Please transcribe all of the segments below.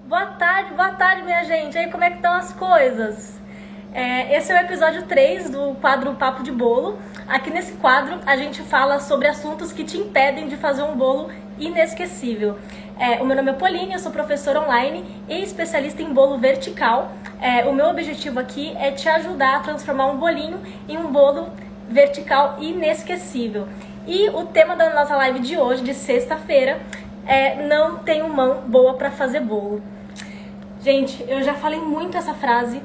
Boa tarde, minha gente. E aí, como é que estão as coisas? Esse é o episódio 3 do quadro Papo de Bolo. Aqui nesse quadro, a gente fala sobre assuntos que te impedem de fazer um bolo inesquecível. O meu nome é Pauline, eu sou professora online e especialista em bolo vertical. O meu objetivo aqui é te ajudar a transformar um bolinho em um bolo vertical inesquecível. E o tema da nossa live de hoje, de sexta-feira, não tenho mão boa para fazer bolo. Gente, eu já falei muito essa frase,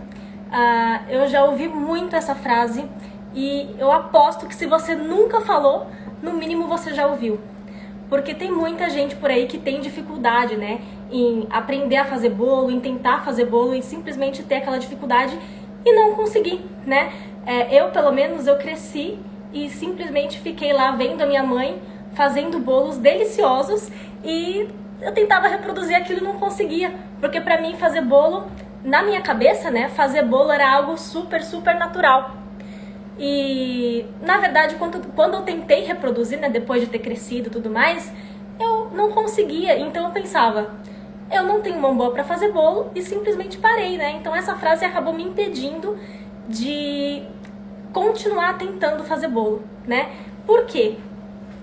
eu já ouvi muito essa frase e eu aposto que se você nunca falou, no mínimo você já ouviu. Porque tem muita gente por aí que tem dificuldade, né, em aprender a fazer bolo, em tentar fazer bolo e simplesmente ter aquela dificuldade e não conseguir, né? Eu, pelo menos, eu cresci e simplesmente fiquei lá vendo a minha mãe fazendo bolos deliciosos e eu tentava reproduzir aquilo e não conseguia, porque pra mim fazer bolo, na minha cabeça, né, fazer bolo era algo super natural. E, na verdade, quando eu tentei reproduzir, né, depois de ter crescido e tudo mais, eu não conseguia, então eu pensava, eu não tenho mão boa pra fazer bolo e simplesmente parei, né? Então essa frase acabou me impedindo de continuar tentando fazer bolo, né? Por quê?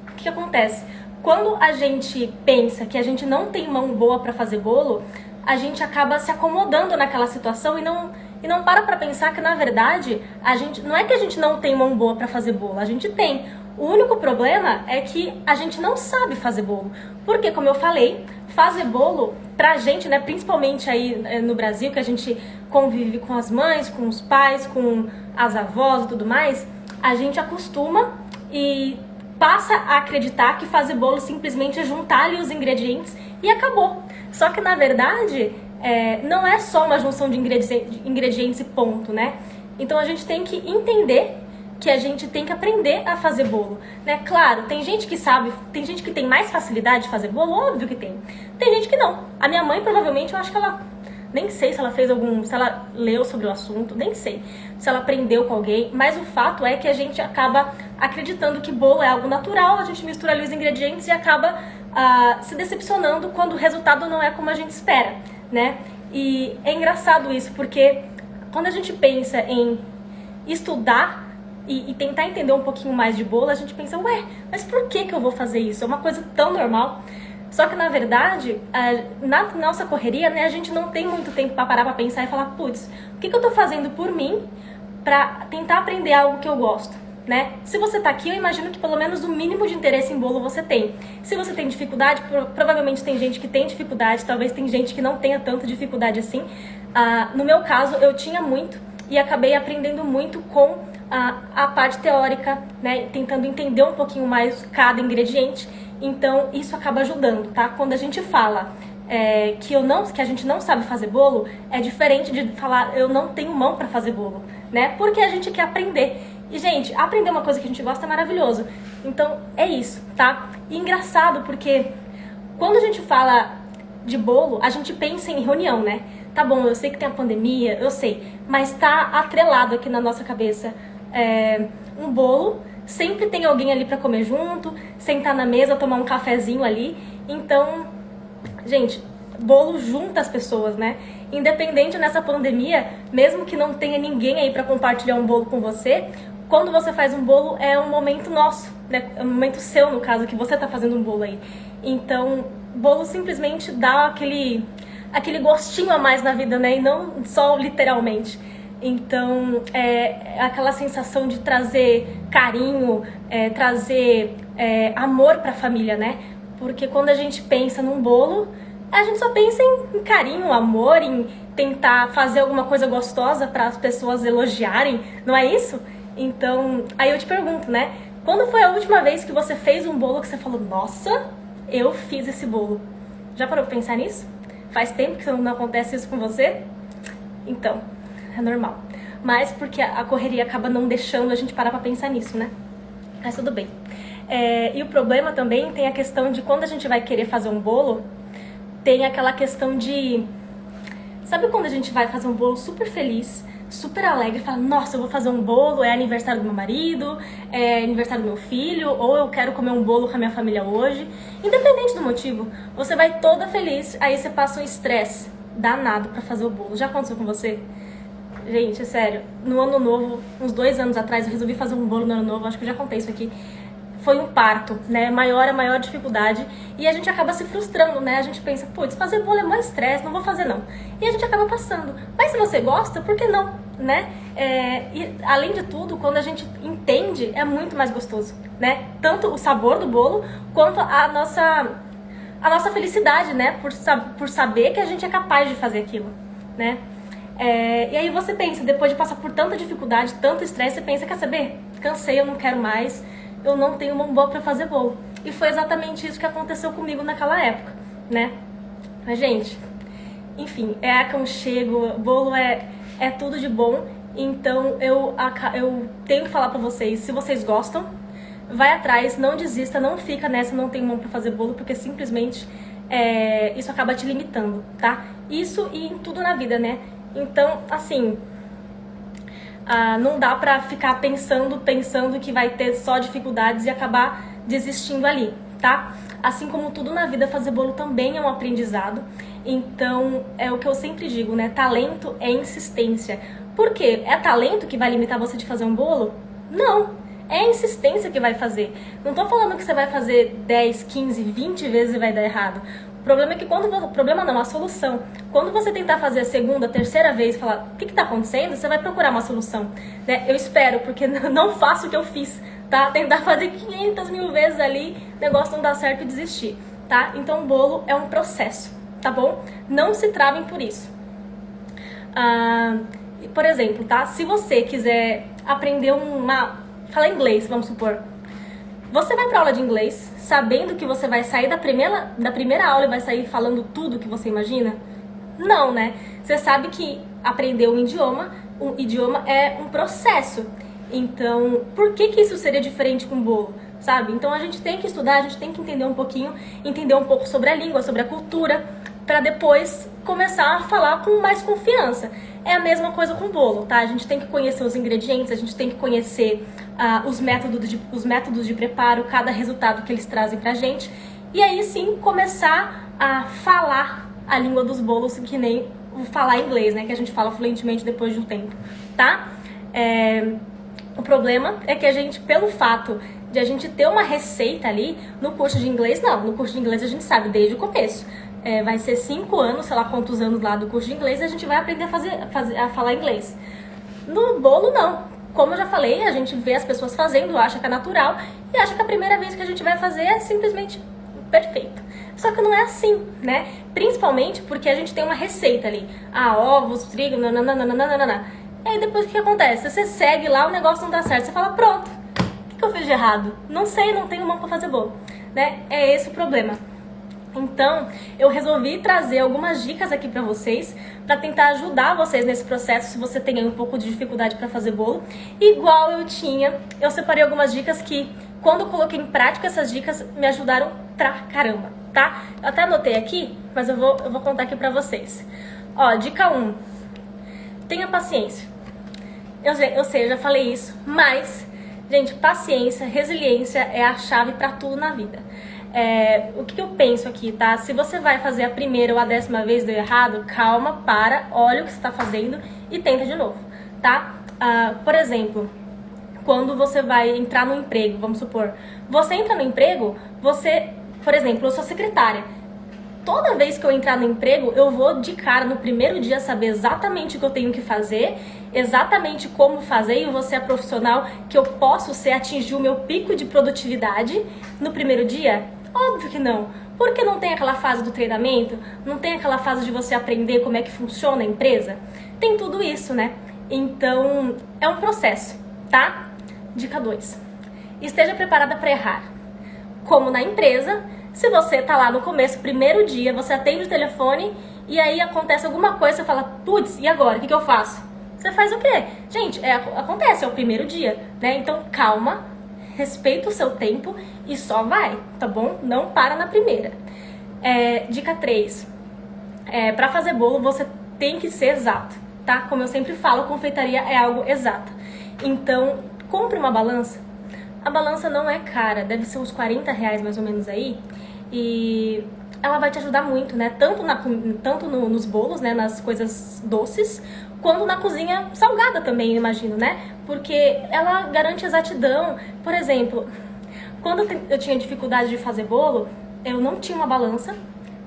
O que acontece? Quando a gente pensa que a gente não tem mão boa para fazer bolo, a gente acaba se acomodando naquela situação e não para pensar que, na verdade, não é que a gente não tem mão boa para fazer bolo, a gente tem. O único problema é que a gente não sabe fazer bolo. Porque, como eu falei, fazer bolo pra gente, né, principalmente aí no Brasil, que a gente convive com as mães, com os pais, com as avós e tudo mais, a gente acostuma e passa a acreditar que fazer bolo simplesmente é juntar ali os ingredientes e acabou. Só que, na verdade, não é só uma junção de ingredientes e ponto, né? Então a gente tem que entender que a gente tem que aprender a fazer bolo, né? Claro, tem gente que sabe, tem gente que tem mais facilidade de fazer bolo, óbvio que tem. Tem gente que não. A minha mãe, provavelmente, eu acho que ela... Nem sei se ela fez se ela leu sobre o assunto, nem sei se ela aprendeu com alguém, mas o fato é que a gente acaba acreditando que bolo é algo natural, a gente mistura ali os ingredientes e acaba se decepcionando quando o resultado não é como a gente espera, né? E é engraçado isso, porque quando a gente pensa em estudar e tentar entender um pouquinho mais de bolo, a gente pensa, ué, mas por que eu vou fazer isso? É uma coisa tão normal. Só que, na verdade, na nossa correria, né, a gente não tem muito tempo para parar para pensar e falar, putz, o que eu tô fazendo por mim para tentar aprender algo que eu gosto, né? Se você tá aqui, eu imagino que pelo menos o mínimo de interesse em bolo você tem. Se você tem dificuldade, provavelmente tem gente que tem dificuldade, talvez tem gente que não tenha tanta dificuldade assim. No meu caso, eu tinha muito e acabei aprendendo muito com a parte teórica, né, tentando entender um pouquinho mais cada ingrediente. Então, isso acaba ajudando, tá? Quando a gente fala que a gente não sabe fazer bolo, é diferente de falar eu não tenho mão pra fazer bolo, né? Porque a gente quer aprender. E, gente, aprender uma coisa que a gente gosta é maravilhoso. Então, é isso, tá? E engraçado, porque quando a gente fala de bolo, a gente pensa em reunião, né? Tá bom, eu sei que tem a pandemia, eu sei, mas tá atrelado aqui na nossa cabeça um bolo. Sempre tem alguém ali pra comer junto, sentar na mesa, tomar um cafezinho ali. Então, gente, bolo junta as pessoas, né? Independente nessa pandemia, mesmo que não tenha ninguém aí pra compartilhar um bolo com você, quando você faz um bolo é um momento nosso, né? É um momento seu, no caso, que você tá fazendo um bolo aí. Então, bolo simplesmente dá aquele gostinho a mais na vida, né? E não só literalmente. Então, aquela sensação de trazer carinho, trazer amor pra família, né? Porque quando a gente pensa num bolo, a gente só pensa em carinho, amor, em tentar fazer alguma coisa gostosa para as pessoas elogiarem, não é isso? Então, aí eu te pergunto, né? Quando foi a última vez que você fez um bolo que você falou, nossa, eu fiz esse bolo? Já parou pra pensar nisso? Faz tempo que não acontece isso com você? Então... é normal, mas porque a correria acaba não deixando a gente parar pra pensar nisso, né? Mas tudo bem. E o problema também tem a questão de quando a gente vai querer fazer um bolo, tem aquela questão de... Sabe quando a gente vai fazer um bolo super feliz, super alegre, fala, nossa, eu vou fazer um bolo, é aniversário do meu marido, é aniversário do meu filho, ou eu quero comer um bolo com a minha família hoje. Independente do motivo, você vai toda feliz, aí você passa um estresse, danado pra fazer o bolo. Já aconteceu com você? Gente, é sério, no ano novo, uns 2 anos atrás, eu resolvi fazer um bolo no ano novo, acho que eu já contei isso aqui. Foi um parto, né? A maior dificuldade. E a gente acaba se frustrando, né? A gente pensa, putz, fazer bolo é mais estresse, não vou fazer não. E a gente acaba passando. Mas se você gosta, por que não, né? E além de tudo, quando a gente entende, é muito mais gostoso, né? Tanto o sabor do bolo, quanto a nossa felicidade, né? Por saber que a gente é capaz de fazer aquilo, né? E aí você pensa, depois de passar por tanta dificuldade, tanto estresse, você pensa, quer saber? Cansei, eu não quero mais, eu não tenho mão boa pra fazer bolo. E foi exatamente isso que aconteceu comigo naquela época, né? Mas, gente, enfim, é aconchego, bolo é tudo de bom. Então, eu tenho que falar pra vocês, se vocês gostam, vai atrás, não desista, não fica nessa, não tem mão pra fazer bolo, porque simplesmente isso acaba te limitando, tá? Isso e em tudo na vida, né? Então, assim, não dá pra ficar pensando que vai ter só dificuldades e acabar desistindo ali, tá? Assim como tudo na vida, fazer bolo também é um aprendizado. Então, é o que eu sempre digo, né? Talento é insistência. Por quê? É talento que vai limitar você de fazer um bolo? Não! É a insistência que vai fazer. Não tô falando que você vai fazer 10, 15, 20 vezes e vai dar errado. O problema é que problema não, a solução. Quando você tentar fazer a segunda, terceira vez e falar o que tá acontecendo, você vai procurar uma solução, né? Eu espero, porque não faço o que eu fiz, tá? Tentar fazer 500 mil vezes ali, o negócio não dá certo e desistir, tá? Então o bolo é um processo, tá bom? Não se travem por isso. Por exemplo, tá? Se você quiser aprender falar inglês, vamos supor. Você vai pra aula de inglês sabendo que você vai sair da primeira aula e vai sair falando tudo que você imagina? Não, né? Você sabe que aprender um idioma é um processo. Então, por que isso seria diferente com o bolo? Sabe? Então a gente tem que estudar, a gente tem que entender um pouquinho, entender um pouco sobre a língua, sobre a cultura, para depois começar a falar com mais confiança. É a mesma coisa com o bolo, tá? A gente tem que conhecer os ingredientes, a gente tem que conhecer os métodos de preparo, cada resultado que eles trazem pra gente. E aí sim começar a falar a língua dos bolos, que nem falar inglês, né? Que a gente fala fluentemente depois de um tempo, tá? O problema é que a gente, pelo fato de a gente ter uma receita ali, no curso de inglês, não. No curso de inglês a gente sabe desde o começo. Vai ser 5 anos, sei lá quantos anos lá do curso de inglês, e a gente vai aprender a falar inglês. No bolo, não. Como eu já falei, a gente vê as pessoas fazendo, acha que é natural, e acha que a primeira vez que a gente vai fazer é simplesmente perfeito. Só que não é assim, né? Principalmente porque a gente tem uma receita ali. Ovos, trigo, nananana. E aí depois o que acontece? Você segue lá, o negócio não dá certo. Você fala, pronto, o que eu fiz de errado? Não sei, não tenho mão pra fazer bolo, né? É esse o problema. Então, eu resolvi trazer algumas dicas aqui pra vocês, pra tentar ajudar vocês nesse processo, se você tem aí um pouco de dificuldade pra fazer bolo. Igual eu separei algumas dicas que, quando eu coloquei em prática essas dicas, me ajudaram pra caramba, tá? Eu até anotei aqui, mas eu vou contar aqui pra vocês. Ó, dica 1. Tenha paciência. Eu sei, eu já falei isso, mas, gente, paciência, resiliência é a chave pra tudo na vida. O que eu penso aqui, tá? Se você vai fazer a primeira ou a 10ª vez deu errado, calma, olha o que você tá fazendo e tenta de novo, tá? Por exemplo, quando você vai entrar no emprego, vamos supor, você entra no emprego, por exemplo, eu sou secretária. Toda vez que eu entrar no emprego, eu vou de cara no primeiro dia saber exatamente o que eu tenho que fazer, exatamente como fazer, e eu vou ser a profissional que eu posso atingir o meu pico de produtividade no primeiro dia? Óbvio que não, porque não tem aquela fase do treinamento, não tem aquela fase de você aprender como é que funciona a empresa. Tem tudo isso, né? Então, é um processo, tá? Dica 2. Esteja preparada para errar. Como na empresa, se você tá lá no começo, primeiro dia, você atende o telefone e aí acontece alguma coisa, você fala, putz, e agora? O que eu faço? Você faz o quê? Gente, acontece, é o primeiro dia, né? Então, calma, respeita o seu tempo e só vai, tá bom? Não para na primeira. Dica 3. Pra fazer bolo, você tem que ser exato, tá? Como eu sempre falo, confeitaria é algo exato. Então, compre uma balança. A balança não é cara, deve ser uns R$40 mais ou menos aí. E ela vai te ajudar muito, né? Tanto nos bolos, né? Nas coisas doces, quanto na cozinha salgada também, eu imagino, né? Porque ela garante exatidão. Por exemplo, quando eu tinha dificuldade de fazer bolo, eu não tinha uma balança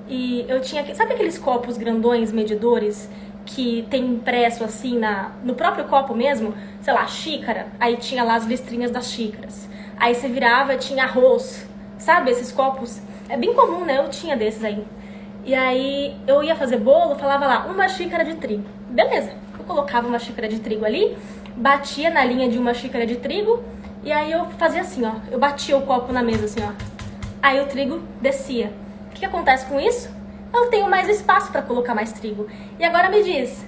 e eu tinha... Sabe aqueles copos grandões, medidores, que tem impresso assim no próprio copo mesmo? Sei lá, xícara. Aí tinha lá as listrinhas das xícaras. Aí você virava e tinha arroz. Sabe esses copos? É bem comum, né? Eu tinha desses aí. E aí eu ia fazer bolo, falava lá, 1 xícara de trigo. Beleza. Eu colocava 1 xícara de trigo ali, batia na linha de 1 xícara de trigo, e aí eu fazia assim, ó. Eu batia o copo na mesa assim, ó. Aí o trigo descia. O que acontece com isso? Eu tenho mais espaço para colocar mais trigo. E agora me diz,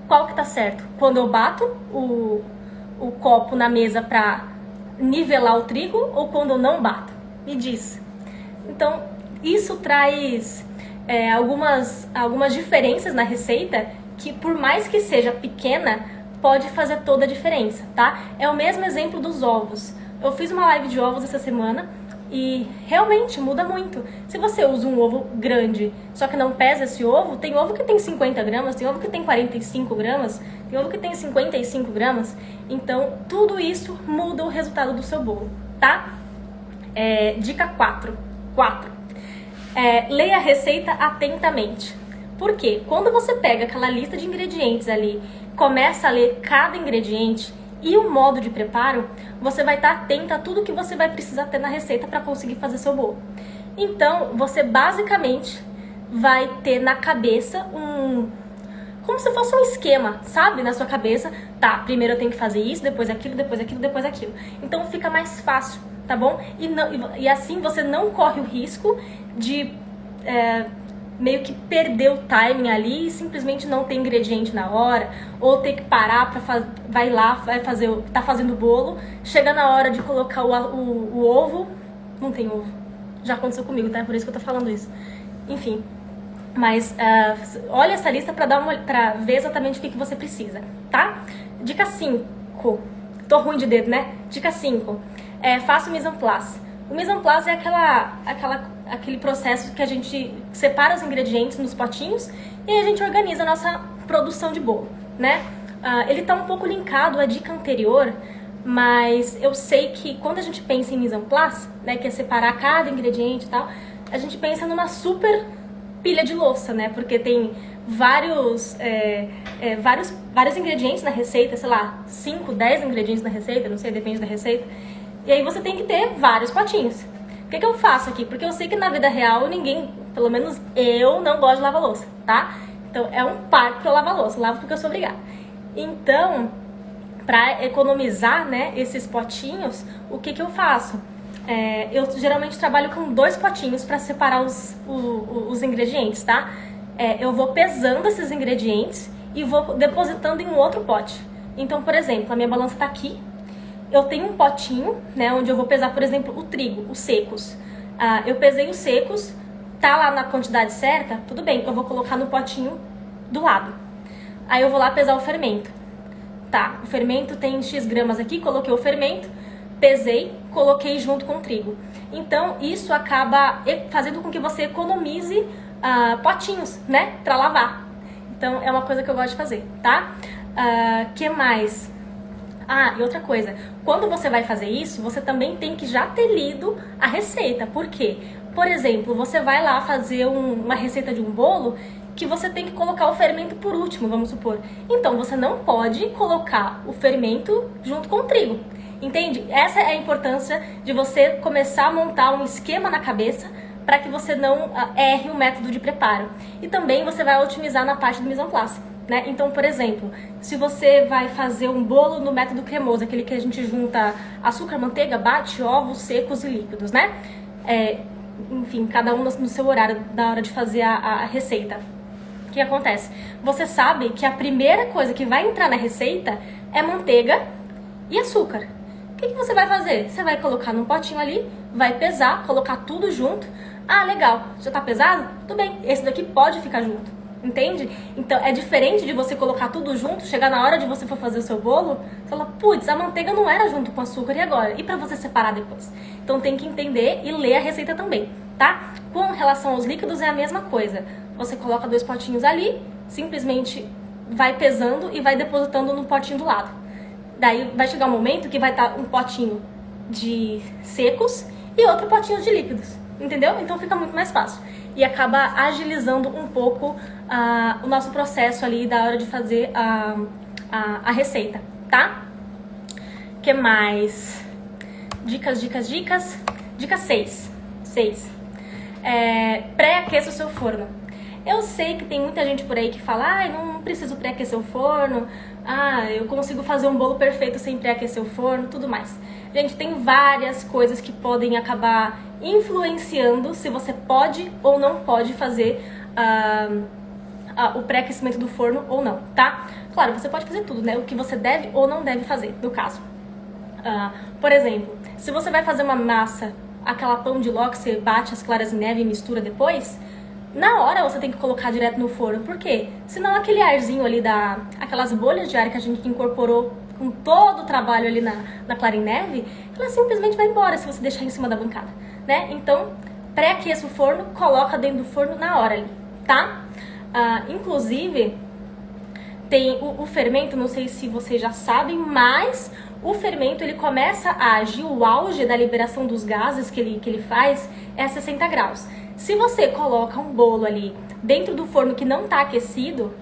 qual que tá certo? Quando eu bato o copo na mesa pra nivelar o trigo ou quando eu não bato? Me diz. Então, isso traz algumas diferenças na receita que, por mais que seja pequena, pode fazer toda a diferença, tá? É o mesmo exemplo dos ovos. Eu fiz uma live de ovos essa semana e realmente muda muito. Se você usa um ovo grande, só que não pesa esse ovo, tem ovo que tem 50 gramas, tem ovo que tem 45 gramas, tem ovo que tem 55 gramas. Então, tudo isso muda o resultado do seu bolo, tá? Dica 4. Leia a receita atentamente. Por quê? Quando você pega aquela lista de ingredientes ali, começa a ler cada ingrediente e o modo de preparo, você vai estar atenta a tudo que você vai precisar ter na receita para conseguir fazer seu bolo. Então, você basicamente vai ter na cabeça como se fosse um esquema, sabe? Na sua cabeça, tá, primeiro eu tenho que fazer isso, depois aquilo, depois aquilo, depois aquilo. Então fica mais fácil, tá bom? E assim você não corre o risco de meio que perder o timing ali e simplesmente não ter ingrediente na hora, ou ter que parar tá fazendo o bolo, chega na hora de colocar o ovo, não tem ovo. Já aconteceu comigo, tá? É por isso que eu tô falando isso. Enfim, mas olha essa lista pra ver exatamente o que você precisa, tá? Dica 5. Tô ruim de dedo, né? Dica 5. Faça o mise en place. O mise en place é aquele processo que a gente separa os ingredientes nos potinhos e a gente organiza a nossa produção de bolo, né? Ele tá um pouco linkado à dica anterior, mas eu sei que quando a gente pensa em mise en place, né, que é separar cada ingrediente e tal, a gente pensa numa super pilha de louça, né? Porque tem vários ingredientes na receita, sei lá, 5, 10 ingredientes na receita, não sei, depende da receita. E aí você tem que ter vários potinhos. O que eu faço aqui? Porque eu sei que na vida real ninguém, pelo menos eu, não gosto de lavar louça, tá? Então é um parto pra eu lavar louça, lavo porque eu sou obrigada. Então, pra economizar, né, esses potinhos, o que eu faço? Eu geralmente trabalho com 2 potinhos para separar os ingredientes, tá? Eu vou pesando esses ingredientes e vou depositando em um outro pote. Então, por exemplo, a minha balança tá aqui. Eu tenho um potinho, né, onde eu vou pesar, por exemplo, o trigo, os secos. Eu pesei os secos, tá lá na quantidade certa, tudo bem, eu vou colocar no potinho do lado. Aí eu vou lá pesar o fermento. Tá, o fermento tem X gramas aqui, coloquei o fermento, pesei, coloquei junto com o trigo. Então, isso acaba fazendo com que você economize potinhos, né, pra lavar. Então, é uma coisa que eu gosto de fazer, tá? Que mais? E outra coisa, quando você vai fazer isso, você também tem que já ter lido a receita. Por quê? Por exemplo, você vai lá fazer uma receita de um bolo que você tem que colocar o fermento por último, vamos supor. Então, você não pode colocar o fermento junto com o trigo. Entende? Essa é a importância de você começar a montar um esquema na cabeça para que você não erre o método de preparo. E também você vai otimizar na parte do mise en place, né? Então, por exemplo, se você vai fazer um bolo no método cremoso, aquele que a gente junta açúcar, manteiga, bate, ovos secos e líquidos, né? Enfim, cada um no seu horário, da hora de fazer a receita. O que acontece? Você sabe que a primeira coisa que vai entrar na receita é manteiga e açúcar. O que você vai fazer? Você vai colocar num potinho ali, vai pesar, colocar tudo junto. Legal, já tá pesado? Tudo bem, esse daqui pode ficar junto, entende? Então é diferente de você colocar tudo junto, chegar na hora de você for fazer o seu bolo, você fala, putz, a manteiga não era junto com o açúcar, e agora? E pra você separar depois? Então tem que entender e ler a receita também, tá? tá? Com relação aos líquidos é a mesma coisa. Você coloca 2 potinhos ali, simplesmente vai pesando e vai depositando no potinho do lado. Daí vai chegar um momento que vai estar um potinho de secos e outro potinho de líquidos, entendeu? Então fica muito mais fácil. E acaba agilizando um pouco o nosso processo ali da hora de fazer a receita, tá? O que mais? Dicas. Dica 6. Pré-aqueça o seu forno. Eu sei que tem muita gente por aí que fala, não preciso pré-aquecer o forno, eu consigo fazer um bolo perfeito sem pré-aquecer o forno, tudo mais. Gente, tem várias coisas que podem acabar influenciando se você pode ou não pode fazer o pré-aquecimento do forno ou não, tá? Claro, você pode fazer tudo, né? O que você deve ou não deve fazer, no caso. Por exemplo, se você vai fazer uma massa, aquela pão de ló que você bate as claras em neve e mistura depois, na hora você tem que colocar direto no forno. Por quê? Senão aquele arzinho ali, aquelas bolhas de ar que a gente incorporou com todo o trabalho ali na clara em neve, ela simplesmente vai embora se você deixar em cima da bancada, né? Então, pré-aqueça o forno, coloca dentro do forno na hora ali, tá? Inclusive, tem o fermento, não sei se vocês já sabem, mas o fermento ele começa a agir, o auge da liberação dos gases que ele faz é 60 graus. Se você coloca um bolo ali dentro do forno que não está aquecido,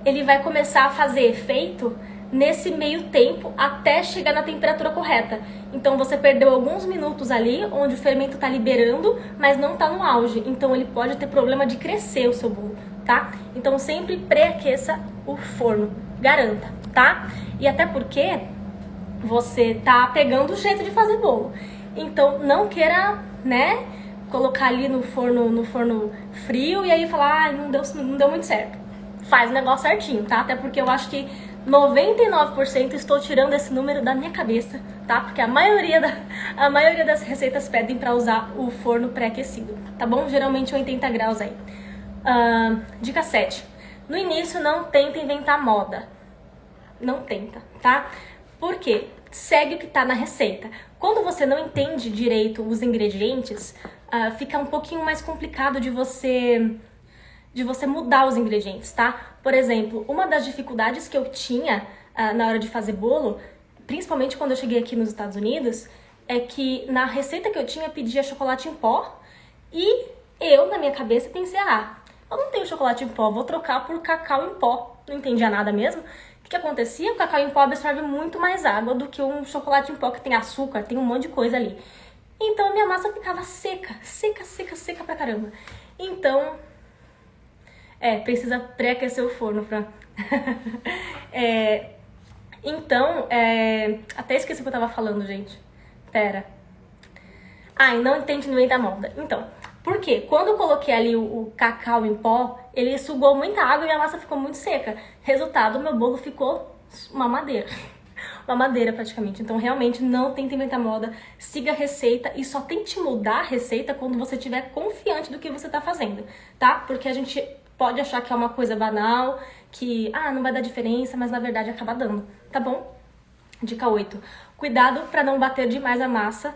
ele vai começar a fazer efeito nesse meio tempo até chegar na temperatura correta. Então você perdeu alguns minutos ali onde o fermento está liberando, mas não está no auge. Então ele pode ter problema de crescer o seu bolo, tá? Então sempre pré-aqueça o forno, garanta, tá? E até porque você tá pegando o jeito de fazer bolo. Então não queira, né, colocar ali no forno frio e aí falar, não deu muito certo. Faz o negócio certinho, tá? Até porque eu acho que 99% estou tirando esse número da minha cabeça, tá? Porque a maioria das receitas pedem para usar o forno pré-aquecido, tá bom? Geralmente 80 graus aí. Dica 7. No início não tenta inventar moda. Não tenta, tá? Por quê? Segue o que tá na receita. Quando você não entende direito os ingredientes, fica um pouquinho mais complicado de você mudar os ingredientes, tá? Por exemplo, uma das dificuldades que eu tinha na hora de fazer bolo, principalmente quando eu cheguei aqui nos Estados Unidos, é que na receita que eu tinha, eu pedia chocolate em pó e eu, na minha cabeça, pensei, eu não tenho chocolate em pó, vou trocar por cacau em pó. Não entendia nada mesmo. O que acontecia? O cacau em pó absorve muito mais água do que um chocolate em pó que tem açúcar, tem um monte de coisa ali. Então a minha massa ficava seca pra caramba. Então, precisa pré-aquecer o forno, Fran. Então, até esqueci o que eu tava falando, gente. Pera. E não tente inventar moda. Então, por quê? Quando eu coloquei ali o cacau em pó, ele sugou muita água e a massa ficou muito seca. Resultado, meu bolo ficou uma madeira. Uma madeira, praticamente. Então, realmente, não tente inventar moda. Siga a receita e só tente mudar a receita quando você estiver confiante do que você tá fazendo, tá? Porque a gente pode achar que é uma coisa banal, que, não vai dar diferença, mas na verdade acaba dando, tá bom? Dica 8. Cuidado para não bater demais a massa,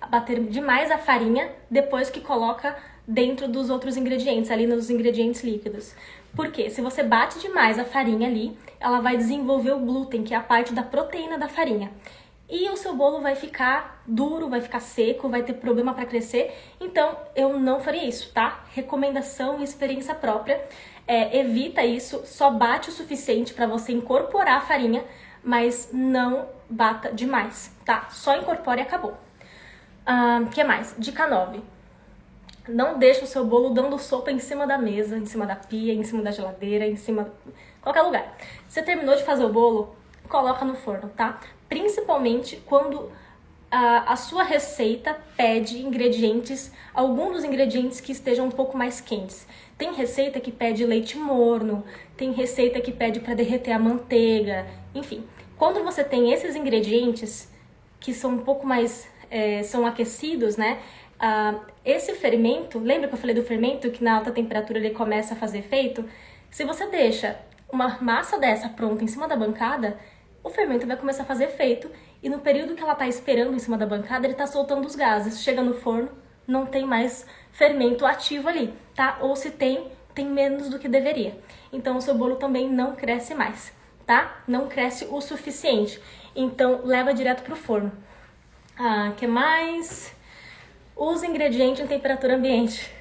bater demais a farinha depois que coloca dentro dos outros ingredientes, ali nos ingredientes líquidos. Porque se você bate demais a farinha ali, ela vai desenvolver o glúten, que é a parte da proteína da farinha. E o seu bolo vai ficar duro, vai ficar seco, vai ter problema para crescer. Então, eu não faria isso, tá? Recomendação e experiência própria. Evita isso, só bate o suficiente para você incorporar a farinha, mas não bata demais, tá? Só incorpore e acabou. Que mais? Dica 9. Não deixe o seu bolo dando sopa em cima da mesa, em cima da pia, em cima da geladeira, em cima de qualquer lugar. Você terminou de fazer o bolo, coloca no forno, tá? Principalmente quando a sua receita pede alguns dos ingredientes que estejam um pouco mais quentes. Tem receita que pede leite morno, tem receita que pede para derreter a manteiga, enfim. Quando você tem esses ingredientes que são um pouco mais são aquecidos, né? Esse fermento, lembra que eu falei do fermento que na alta temperatura ele começa a fazer efeito? Se você deixa uma massa dessa pronta em cima da bancada, o fermento vai começar a fazer efeito e no período que ela tá esperando em cima da bancada, ele tá soltando os gases. Chega no forno, não tem mais fermento ativo ali, tá? Ou se tem, tem menos do que deveria. Então o seu bolo também não cresce mais, tá? Não cresce o suficiente. Então leva direto pro forno. Que mais? Use ingrediente em temperatura ambiente.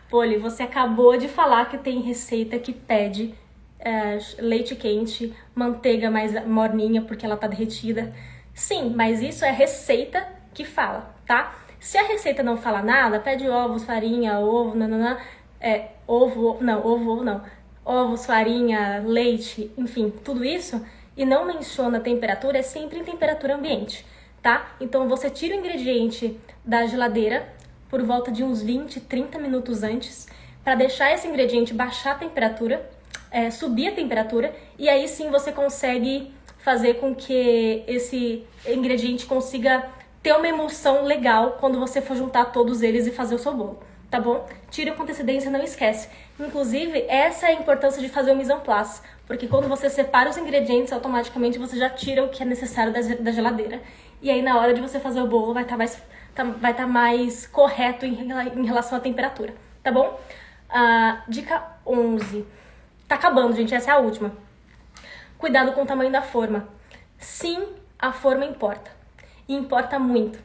Poli, você acabou de falar que tem receita que pede leite quente, manteiga mais morninha porque ela tá derretida. Sim, mas isso é receita que fala, tá? Se a receita não fala nada, pede ovos, farinha, ovo, ovos, farinha, leite, enfim, tudo isso, e não menciona a temperatura, é sempre em temperatura ambiente, tá? Então você tira o ingrediente da geladeira por volta de uns 20, 30 minutos antes, para deixar esse ingrediente baixar a temperatura, subir a temperatura, e aí sim você consegue fazer com que esse ingrediente consiga ter uma emulsão legal quando você for juntar todos eles e fazer o seu bolo, tá bom? Tire com antecedência, não esquece. Inclusive, essa é a importância de fazer o mise en place, porque quando você separa os ingredientes, automaticamente você já tira o que é necessário da geladeira. E aí, na hora de você fazer o bolo, vai estar mais correto em relação à temperatura, tá bom? Dica 11. Tá acabando, gente, essa é a última. Cuidado com o tamanho da forma. Sim, a forma importa. E importa muito.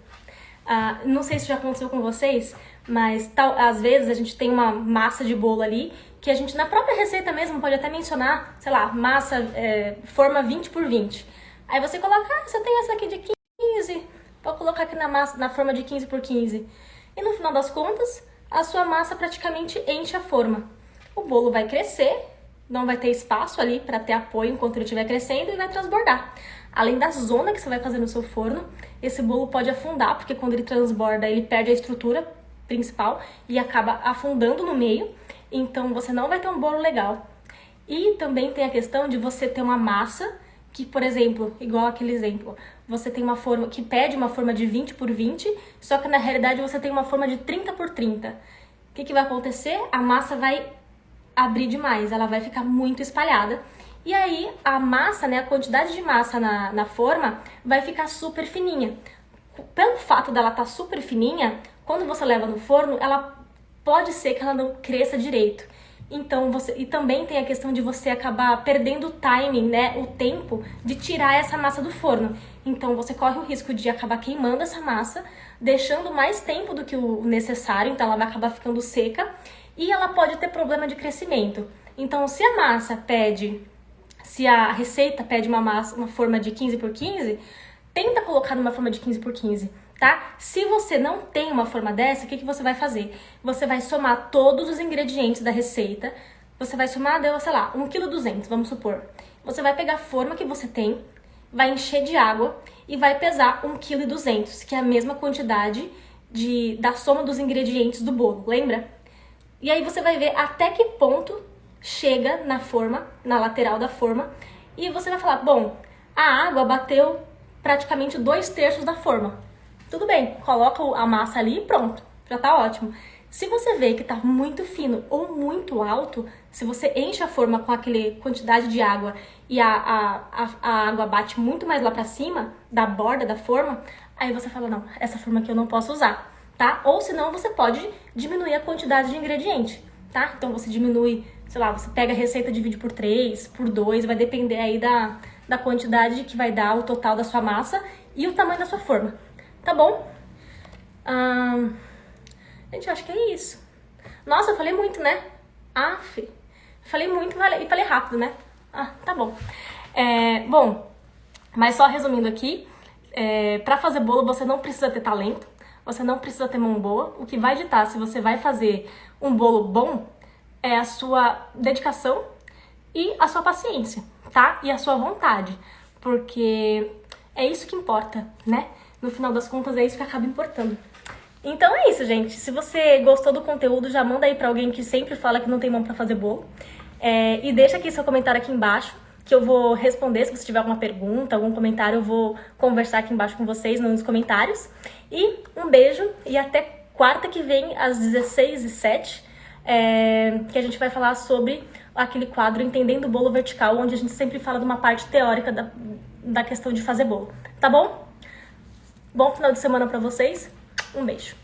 Não sei se já aconteceu com vocês, mas às vezes a gente tem uma massa de bolo ali, que a gente, na própria receita mesmo, pode até mencionar, sei lá, massa, forma 20 por 20. Aí você coloca, você tem essa aqui de 15, pode colocar aqui na forma de 15 por 15. E no final das contas, a sua massa praticamente enche a forma. O bolo vai crescer, não vai ter espaço ali para ter apoio enquanto ele estiver crescendo e vai transbordar. Além da zona que você vai fazer no seu forno, esse bolo pode afundar, porque quando ele transborda, ele perde a estrutura principal e acaba afundando no meio, então você não vai ter um bolo legal. E também tem a questão de você ter uma massa que, por exemplo, igual aquele exemplo, você tem uma forma que pede uma forma de 20 por 20, só que na realidade você tem uma forma de 30 por 30. O que vai acontecer? A massa vai abrir demais, ela vai ficar muito espalhada. E aí a massa, né, a quantidade de massa na forma vai ficar super fininha. Pelo fato dela estar super fininha, quando você leva no forno, ela pode ser que ela não cresça direito. Então e também tem a questão de você acabar perdendo o timing, né, o tempo de tirar essa massa do forno. Então você corre o risco de acabar queimando essa massa, deixando mais tempo do que o necessário, então ela vai acabar ficando seca e ela pode ter problema de crescimento. Então se a receita pede uma forma de 15 por 15, tenta colocar numa forma de 15 por 15, tá? Se você não tem uma forma dessa, o que você vai fazer? Você vai somar todos os ingredientes da receita, você vai somar, sei lá, 1,2 kg, vamos supor. Você vai pegar a forma que você tem, vai encher de água e vai pesar 1,2 kg, que é a mesma quantidade da soma dos ingredientes do bolo, lembra? E aí você vai ver até que ponto chega na forma, na lateral da forma, e você vai falar, bom, a água bateu praticamente 2/3 da forma. Tudo bem, coloca a massa ali e pronto, já tá ótimo. Se você vê que tá muito fino ou muito alto, se você enche a forma com aquela quantidade de água e a água bate muito mais lá pra cima, da borda da forma, aí você fala, não, essa forma aqui eu não posso usar, tá? Ou senão você pode diminuir a quantidade de ingrediente, tá? Então você diminui, sei lá, você pega a receita, divide por 3, por 2, vai depender aí da quantidade que vai dar o total da sua massa e o tamanho da sua forma, tá bom? Gente, eu acho que é isso. Nossa, eu falei muito, né? Falei muito e falei rápido, né? Tá bom. Bom, mas só resumindo aqui, pra fazer bolo você não precisa ter talento, você não precisa ter mão boa. O que vai ditar se você vai fazer um bolo bom é a sua dedicação e a sua paciência, tá? E a sua vontade, porque é isso que importa, né? No final das contas é isso que acaba importando. Então é isso, gente. Se você gostou do conteúdo, já manda aí pra alguém que sempre fala que não tem mão pra fazer bolo. E deixa aqui seu comentário aqui embaixo, que eu vou responder. Se você tiver alguma pergunta, algum comentário, eu vou conversar aqui embaixo com vocês nos comentários. E um beijo e até quarta que vem, às 16h07, que a gente vai falar sobre aquele quadro Entendendo o Bolo Vertical, onde a gente sempre fala de uma parte teórica da questão de fazer bolo. Tá bom? Bom final de semana pra vocês. Um beijo.